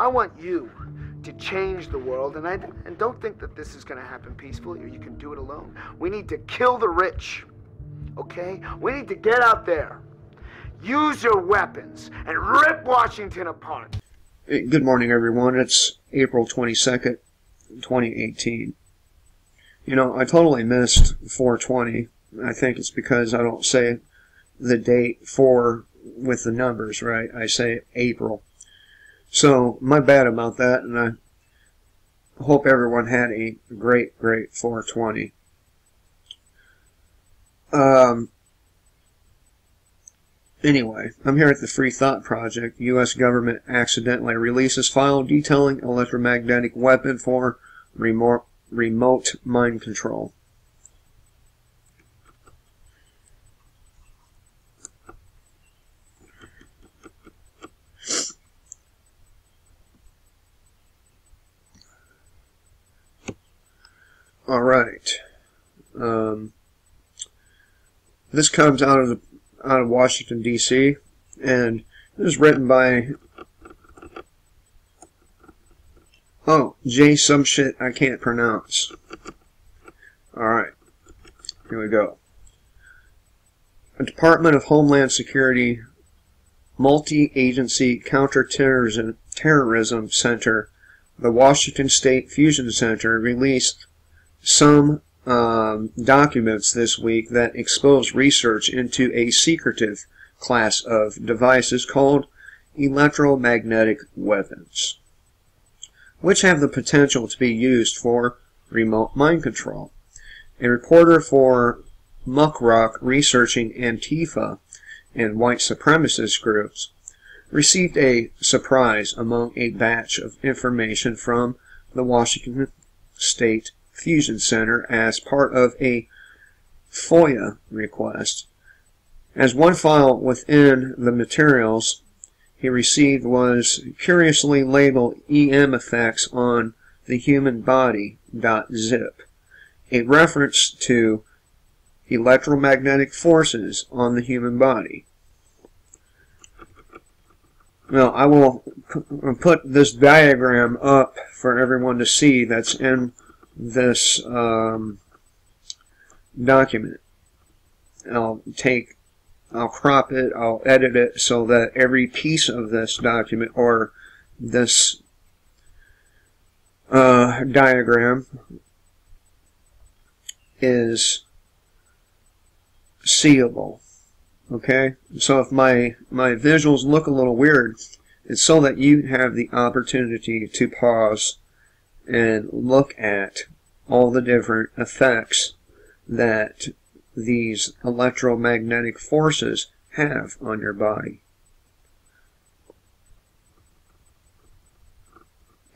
I want you to change the world, and don't think that this is going to happen peacefully or you can do it alone. We need to kill the rich, okay? We need to get out there, use your weapons, and rip Washington apart. Hey, good morning, everyone. It's April 22nd, 2018. You know, I totally missed 420. I think it's because I don't say the date 4 with the numbers, right? I say April. So, my bad about that, and I hope everyone had a great 420. Anyway, I'm here at the Free Thought Project. U.S. government accidentally releases file detailing electromagnetic weapon for remote mind control. All right. This comes out of Washington, D.C., and it was written by J some shit I can't pronounce. All right. Here we go. A Department of Homeland Security Multi-Agency Counterterrorism Center, the Washington State Fusion Center, released some documents this week that expose research into a secretive class of devices called electromagnetic weapons, which have the potential to be used for remote mind control. A reporter for Muckrock researching Antifa and white supremacist groups received a surprise among a batch of information from the Washington State Fusion Center as part of a FOIA request. As one file within the materials he received was curiously labeled EM effects on the human body.zip, a reference to electromagnetic forces on the human body. Now, I will put this diagram up for everyone to see that's in this document. I'll crop it, I'll edit it so that every piece of this document or this diagram is seeable. Okay? So if my visuals look a little weird, it's so that you have the opportunity to pause and look at all the different effects that these electromagnetic forces have on your body.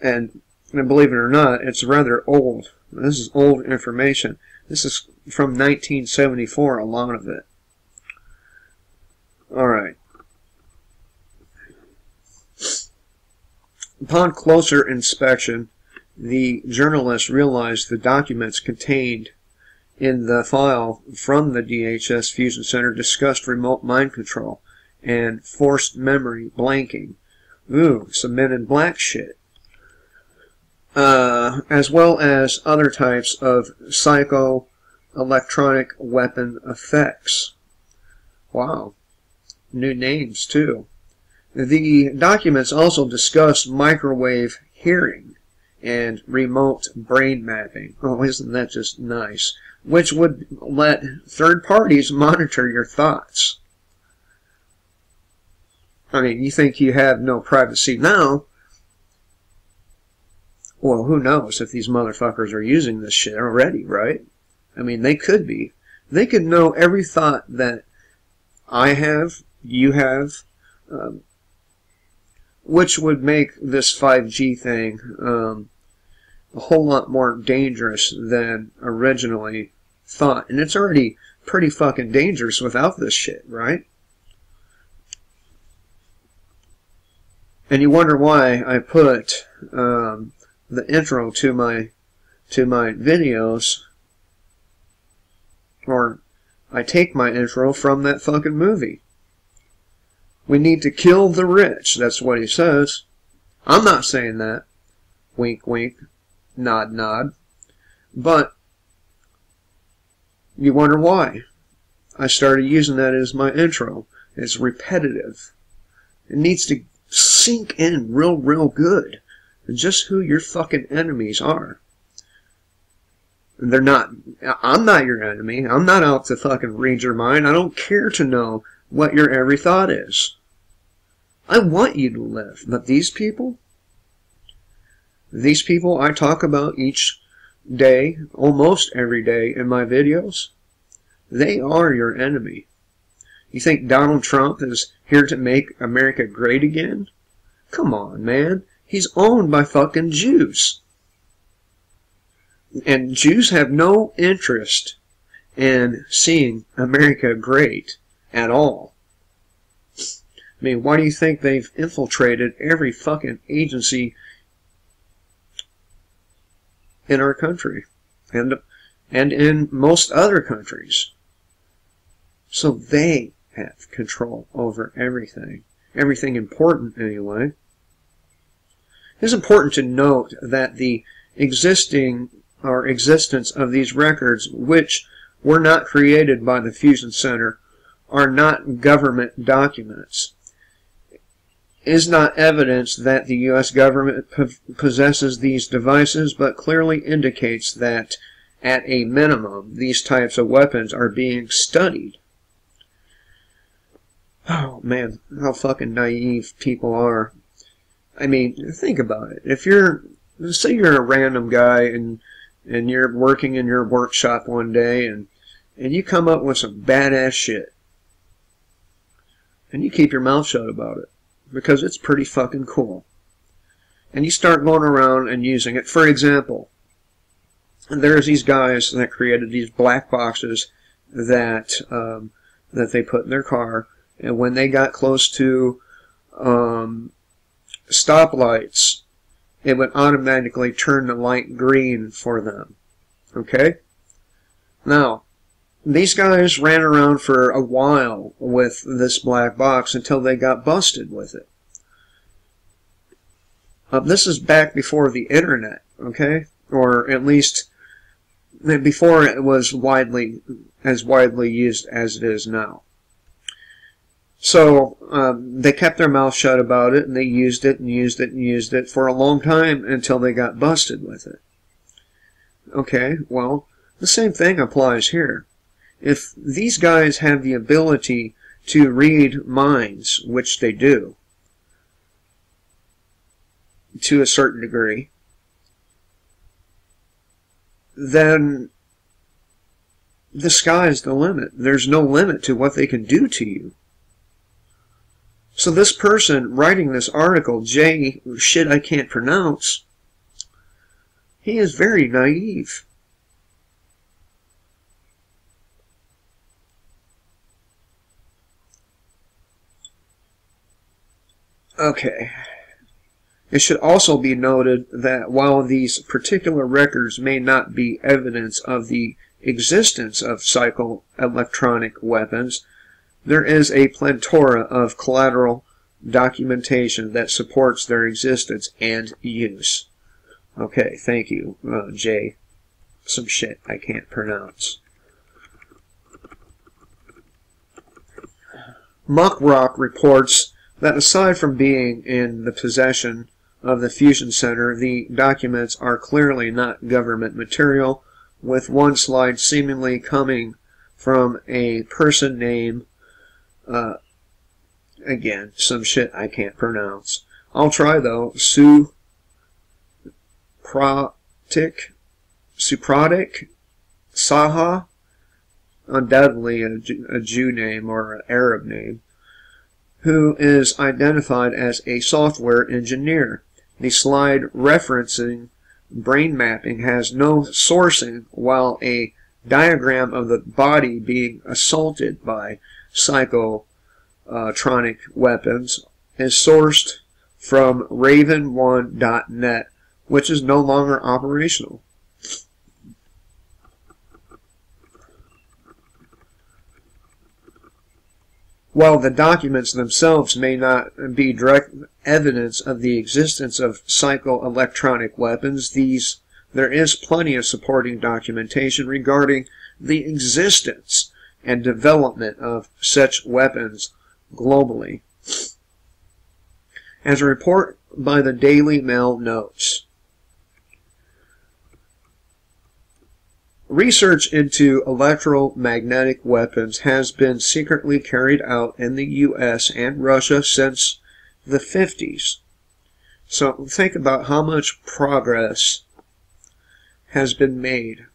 And believe it or not, it's rather old. This is old information. This is from 1974, a lot of it. Alright. Upon closer inspection, the journalist realized the documents contained in the file from the DHS Fusion Center discussed remote mind control and forced memory blanking. Ooh, some Men in Black shit. As well as other types of psycho-electronic weapon effects. Wow. New names, too. The documents also discuss microwave hearing and remote brain mapping. Oh, isn't that just nice? Which would let third parties monitor your thoughts. I mean, you think you have no privacy now? Well, who knows if these motherfuckers are using this shit already, right? I mean, they could be. They could know every thought that I have, you have, which would make this 5G thing a whole lot more dangerous than originally thought. And it's already pretty fucking dangerous without this shit, right? And you wonder why I put the intro to my videos, or I take my intro from that fucking movie. We need to kill the rich, that's what he says. I'm not saying that. Wink, wink. Nod, nod. But you wonder why. I started using that as my intro. It's repetitive. It needs to sink in real good. And just who your fucking enemies are. They're not. I'm not your enemy. I'm not out to fucking read your mind. I don't care to know what your every thought is. I want you to live. But these people I talk about each day, almost every day in my videos, they are your enemy. You think Donald Trump is here to make America great again? Come on, man. He's owned by fucking Jews. And Jews have no interest in seeing America great at all. I mean, why do you think they've infiltrated every fucking agency in our country? And in most other countries. So they have control over everything. Everything important, anyway. It's important to note that the existence of these records, which were not created by the Fusion Center, are not government documents. Is not evidence that the U.S. government possesses these devices, but clearly indicates that, at a minimum, these types of weapons are being studied. Oh, man, how fucking naive people are. I mean, think about it. If say you're a random guy and you're working in your workshop one day and you come up with some badass shit. And you keep your mouth shut about it. Because it's pretty fucking cool. And you start going around and using it. For example, there's these guys that created these black boxes that they put in their car. And when they got close to stoplights, it would automatically turn the light green for them. Okay? Now, these guys ran around for a while with this black box until they got busted with it. This is back before the internet, okay? Or at least before it was as widely used as it is now. So they kept their mouth shut about it, and they used it and used it and used it for a long time until they got busted with it. Okay, well, the same thing applies here. If these guys have the ability to read minds, which they do, to a certain degree, then the sky's the limit. There's no limit to what they can do to you. So this person writing this article, J. shit I can't pronounce, he is very naive. Okay. It should also be noted that while these particular records may not be evidence of the existence of psychoelectronic weapons, there is a plethora of collateral documentation that supports their existence and use. Okay, thank you, Jay. Some shit I can't pronounce. Muckrock reports that aside from being in the possession of the Fusion Center, the documents are clearly not government material, with one slide seemingly coming from a person named, again, some shit I can't pronounce. I'll try though. Supratic, Saha, undoubtedly a Jew name or an Arab name, who is identified as a software engineer. The slide referencing brain mapping has no sourcing, while a diagram of the body being assaulted by psychotronic weapons is sourced from raven1.net, which is no longer operational. While the documents themselves may not be direct evidence of the existence of psychoelectronic weapons, there is plenty of supporting documentation regarding the existence and development of such weapons globally. As a report by the Daily Mail notes, research into electromagnetic weapons has been secretly carried out in the U.S. and Russia since the 50s. So think about how much progress has been made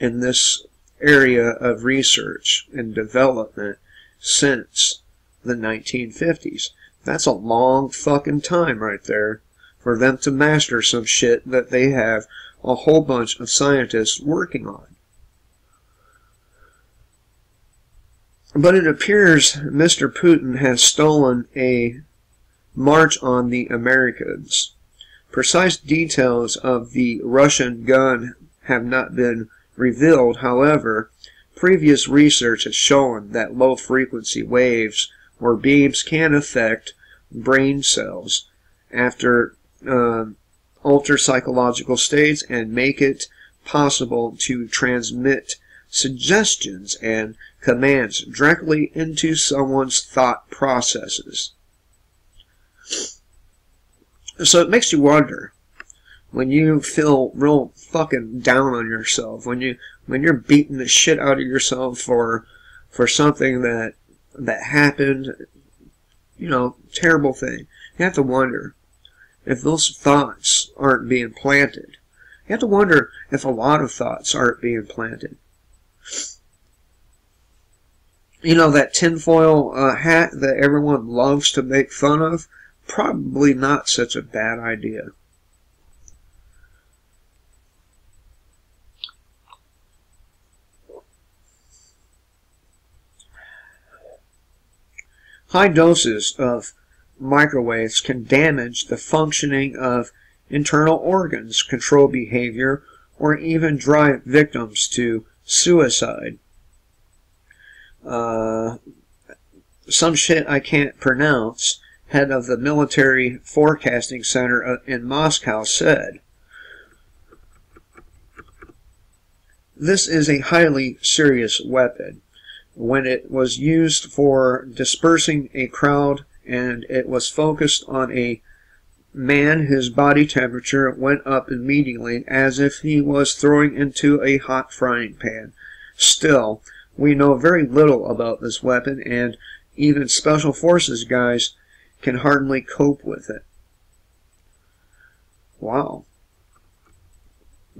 in this area of research and development since the 1950s. That's a long fucking time right there for them to master some shit that they have a whole bunch of scientists working on. But it appears Mr. Putin has stolen a march on the Americans. Precise details of the Russian gun have not been revealed. However, previous research has shown that low-frequency waves or beams can affect brain cells after alter psychological states and make it possible to transmit suggestions and commands directly into someone's thought processes. So it makes you wonder, when you feel real fucking down on yourself, when you're beating the shit out of yourself for something that happened, you know, terrible thing, you have to wonder if those thoughts aren't being planted. You have to wonder if a lot of thoughts aren't being planted. You know, that tinfoil hat that everyone loves to make fun of? Probably not such a bad idea. High doses of microwaves can damage the functioning of internal organs, control behavior, or even drive victims to suicide. Some shit I can't pronounce, head of the Military Forecasting Center in Moscow said, "This is a highly serious weapon. When it was used for dispersing a crowd and it was focused on a man, his body temperature went up immediately as if he was throwing into a hot frying pan. Still, we know very little about this weapon, and even Special Forces guys can hardly cope with it." Wow.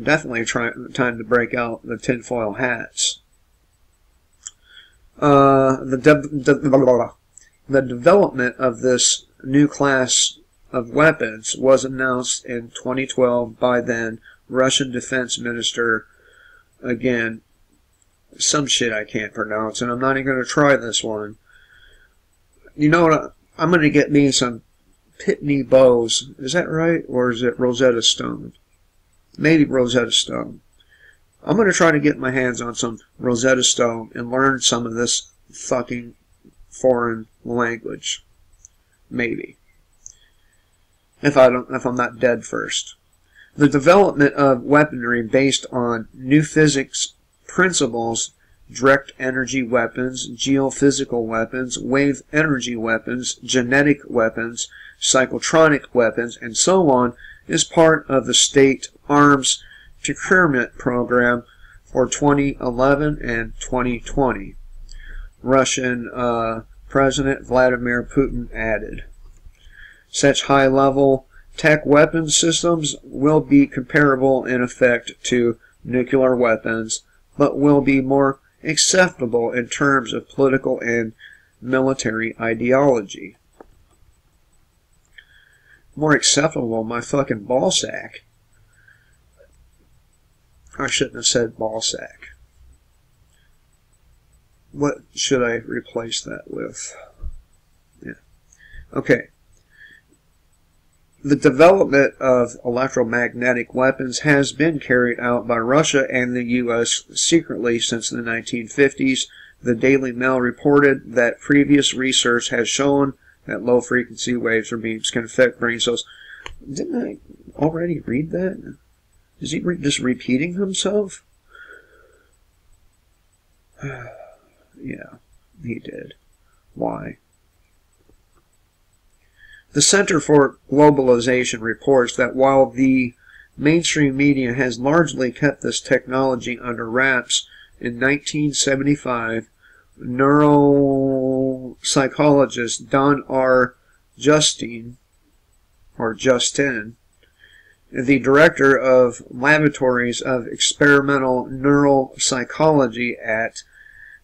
Definitely time to break out the tinfoil hats. The development of this new class of weapons was announced in 2012 by then Russian Defense Minister, again, some shit I can't pronounce, and I'm not even going to try this one. You know what? I'm going to get me some Pitney Bowes. Is that right? Or is it Rosetta Stone? Maybe Rosetta Stone. I'm going to try to get my hands on some Rosetta Stone and learn some of this fucking foreign language. Maybe. If I'm not dead first. The development of weaponry based on new physics principles, direct energy weapons, geophysical weapons, wave energy weapons, genetic weapons, psychotronic weapons, and so on, is part of the state arms procurement program for 2011 and 2020. Russian President Vladimir Putin added, "Such high-level tech weapon systems will be comparable in effect to nuclear weapons, but will be more acceptable in terms of political and military ideology." More acceptable, my fucking ballsack. I shouldn't have said ballsack. What should I replace that with? Yeah. Okay. The development of electromagnetic weapons has been carried out by Russia and the U.S. secretly since the 1950s The Daily Mail reported that previous research has shown that low-frequency waves or beams can affect brain cells. Didn't I already read that? Is he just repeating himself? Yeah, he did. Why? The Center for Globalization reports that while the mainstream media has largely kept this technology under wraps, in 1975, neuropsychologist Don R. Justin, the director of Laboratories of Experimental Neuropsychology at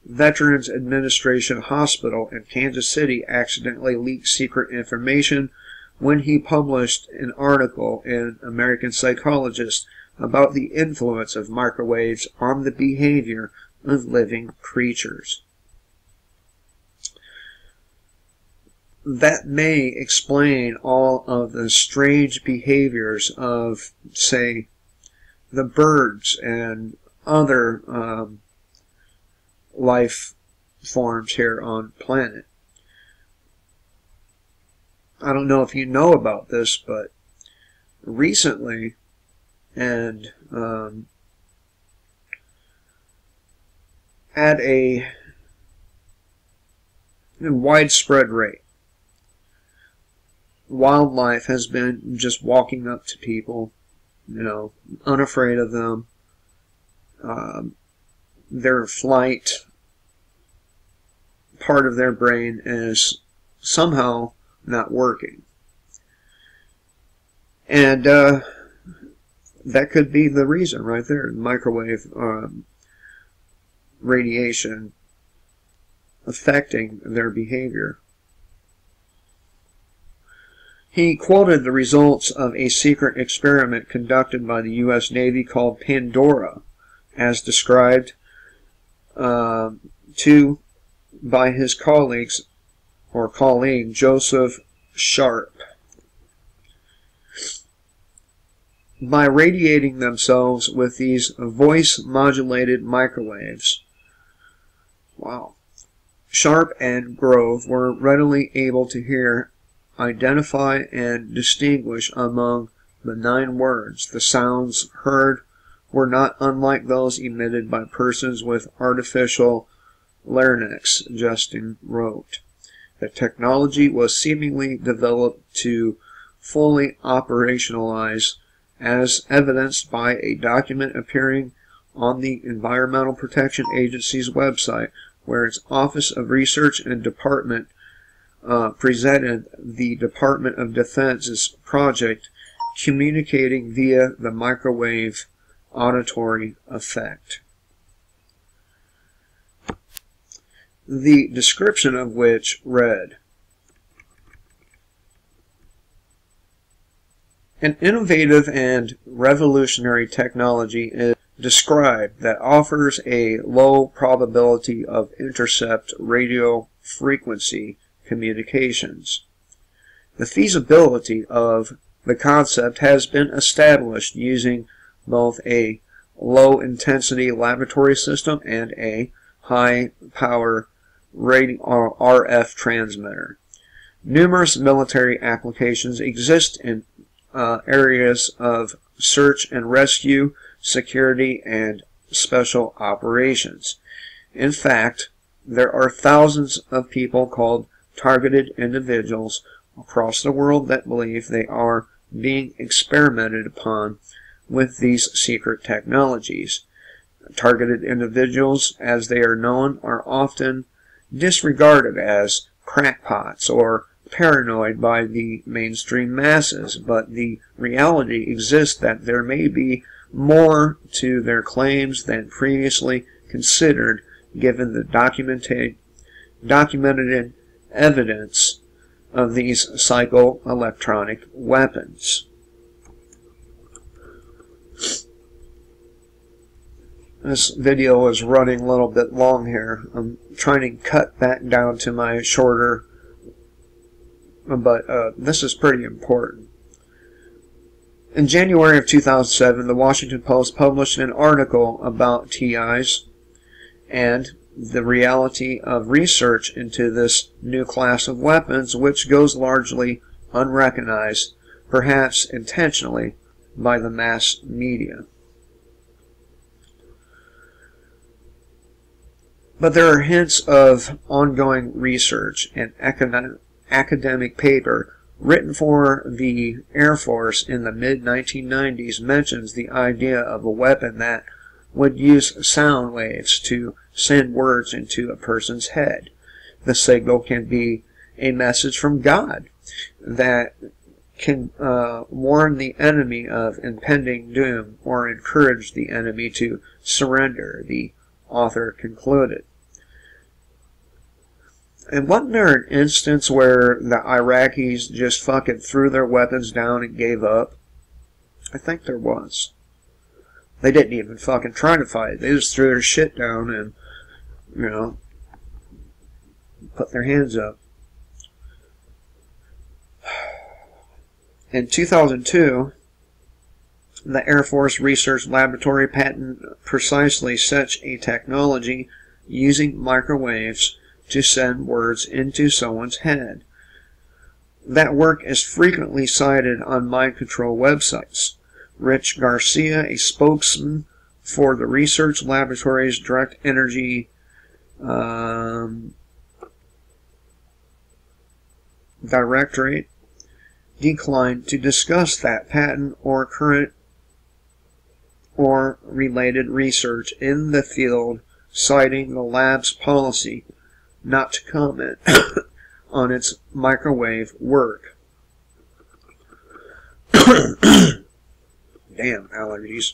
Veterans Administration Hospital in Kansas City, accidentally leaked secret information when he published an article in American Psychologist about the influence of microwaves on the behavior of living creatures. That may explain all of the strange behaviors of, say, the birds and other life forms here on planet. I don't know if you know about this, but recently, and at a widespread rate, wildlife has been just walking up to people, unafraid of them. Their flight, part of their brain is somehow not working. And that could be the reason right there. Microwave radiation affecting their behavior. He quoted the results of a secret experiment conducted by the U.S. Navy called Pandora, as described by his colleague Joseph Sharp. By radiating themselves with these voice-modulated microwaves. Wow. Sharp and Grove were readily able to hear, identify, and distinguish among the 9 words. The sounds heard were not unlike those emitted by persons with artificial larynx, Justin wrote. The technology was seemingly developed to fully operationalize, as evidenced by a document appearing on the Environmental Protection Agency's website, where its Office of Research and Department presented the Department of Defense's project communicating via the microwave auditory effect. The description of which read, an innovative and revolutionary technology is described that offers a low probability of intercept radio frequency communications. The feasibility of the concept has been established using both a low-intensity laboratory system and a high-power RF transmitter. Numerous military applications exist in areas of search and rescue, security, and special operations. In fact, there are thousands of people called targeted individuals across the world that believe they are being experimented upon with these secret technologies. Targeted individuals, as they are known, are often disregarded as crackpots or paranoid by the mainstream masses, but the reality exists that there may be more to their claims than previously considered, given the documented evidence of these psychoelectronic weapons. This video is running a little bit long here. I'm trying to cut back down to my shorter, but this is pretty important. In January of 2007, the Washington Post published an article about TIs, and the reality of research into this new class of weapons, which goes largely unrecognized, perhaps intentionally, by the mass media. But there are hints of ongoing research and academic paper written for the Air Force in the mid-1990s mentions the idea of a weapon that would use sound waves to send words into a person's head. The signal can be a message from God that can warn the enemy of impending doom or encourage the enemy to surrender, the author concluded. And wasn't there an instance where the Iraqis just fucking threw their weapons down and gave up? I think there was. They didn't even fucking try to fight. They just threw their shit down and, you know, put their hands up. In 2002, the Air Force Research Laboratory patented precisely such a technology using microwaves to send words into someone's head. That work is frequently cited on mind control websites. Rich Garcia, a spokesman for the research laboratory's direct energy directorate, declined to discuss that patent or current or related research in the field, citing the lab's policy not to comment on its microwave work. Damn, allergies.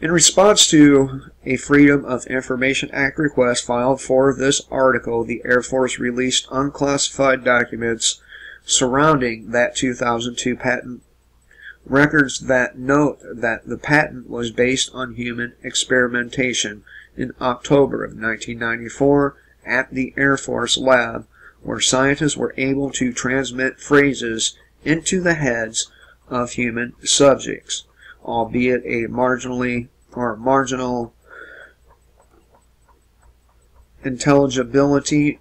In response to a Freedom of Information Act request filed for this article, the Air Force released unclassified documents surrounding that 2002 patent. Records that note that the patent was based on human experimentation in October of 1994 at the Air Force lab, where scientists were able to transmit phrases into the heads of human subjects, albeit a marginal intelligibility.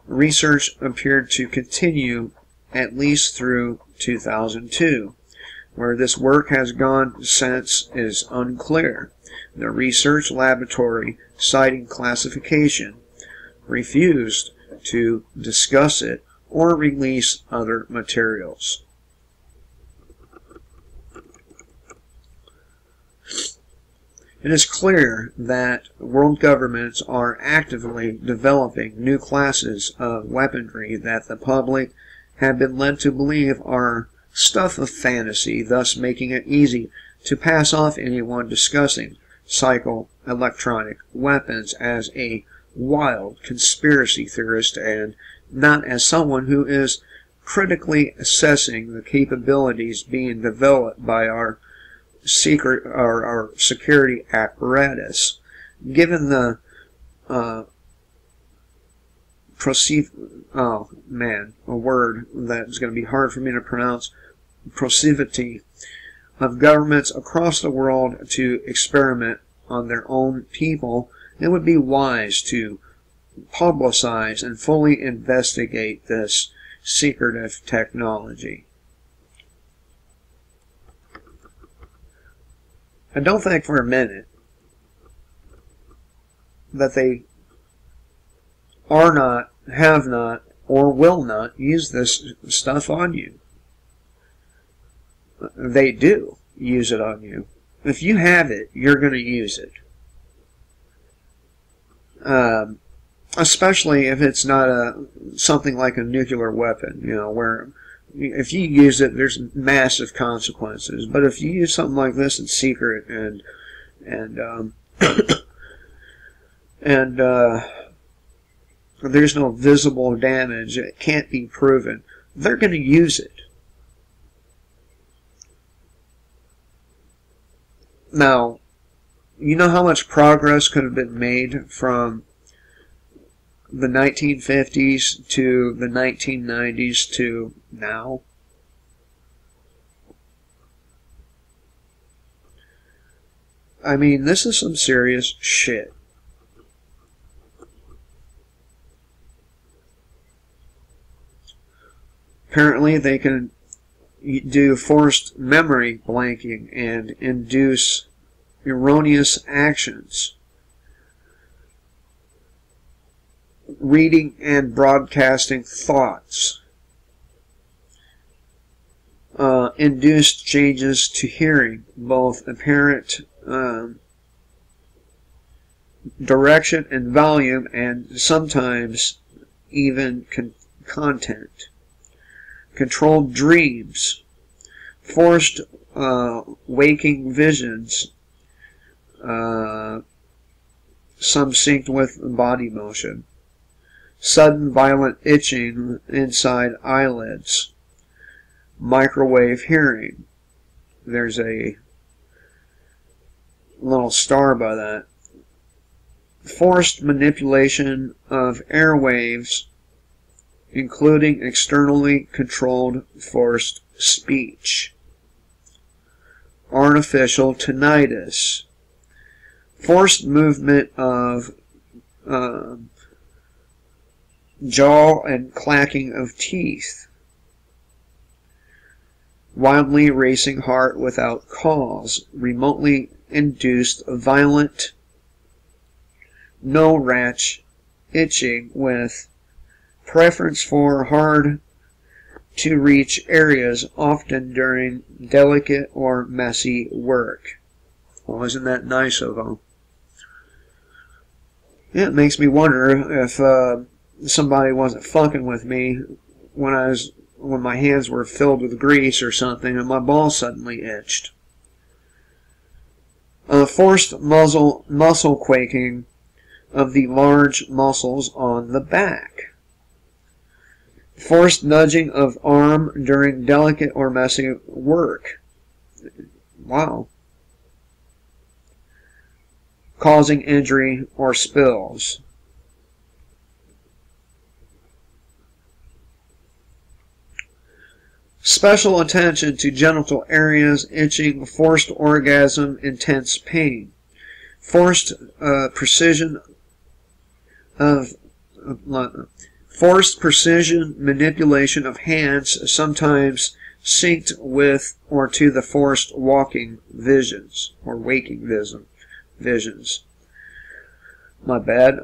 Research appeared to continue at least through 2002. Where this work has gone since is unclear. The research laboratory, citing classification, refused to discuss it or release other materials. It is clear that world governments are actively developing new classes of weaponry that the public have been led to believe are stuff of fantasy, thus making it easy to pass off anyone discussing psycho-electronic weapons as a wild conspiracy theorist and not as someone who is critically assessing the capabilities being developed by our security apparatus. Given the a word that's going to be hard for me to pronounce, proclivity of governments across the world to experiment on their own people, it would be wise to publicize and fully investigate this secretive technology. I don't think for a minute that they are not, have not, or will not use this stuff on you. They do use it on you. If you have it, you're going to use it. Especially if it's not something like a nuclear weapon, you know, where if you use it, there's massive consequences. But if you use something like this in secret and there's no visible damage, it can't be proven, they're going to use it. Now, you know how much progress could have been made from the 1950s to the 1990s to now? I mean, this is some serious shit. Apparently they can do forced memory blanking and induce erroneous actions. Reading and broadcasting thoughts. Induced changes to hearing, both apparent direction and volume, and sometimes even content. Controlled dreams. Forced waking visions, some synced with body motion. Sudden violent itching inside eyelids. Microwave hearing. There's a little star by that. Forced manipulation of airwaves, including externally controlled forced speech. Artificial tinnitus. Forced movement of jaw and clacking of teeth. Wildly racing heart without cause. Remotely induced violent no-ratch itching with preference for hard-to-reach areas, often during delicate or messy work. Well, isn't that nice of them? Yeah, it makes me wonder if somebody wasn't fucking with me when my hands were filled with grease or something and my balls suddenly itched. Forced muscle quaking of the large muscles on the back. Forced nudging of arm during delicate or messy work. Wow. Causing injury or spills. Special attention to genital areas, itching, forced orgasm, intense pain. Forced precision manipulation of hands, sometimes synced with or to the forced walking visions or waking visions. My bad.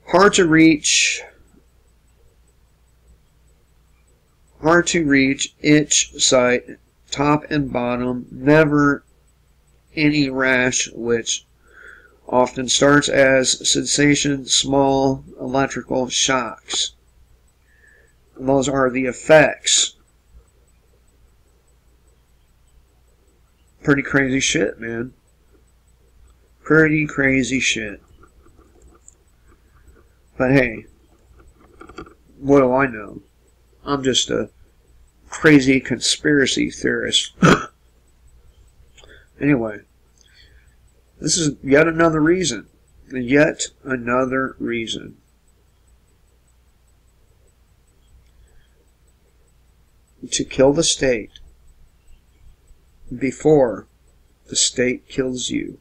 Hard to reach, itch site, top and bottom, never any rash, which often starts as sensation, small electrical shocks. Those are the effects. Pretty crazy shit, man. Pretty crazy shit. But hey, what do I know? I'm just a crazy conspiracy theorist. Anyway, this is yet another reason. Yet another reason. To kill the state before the state kills you.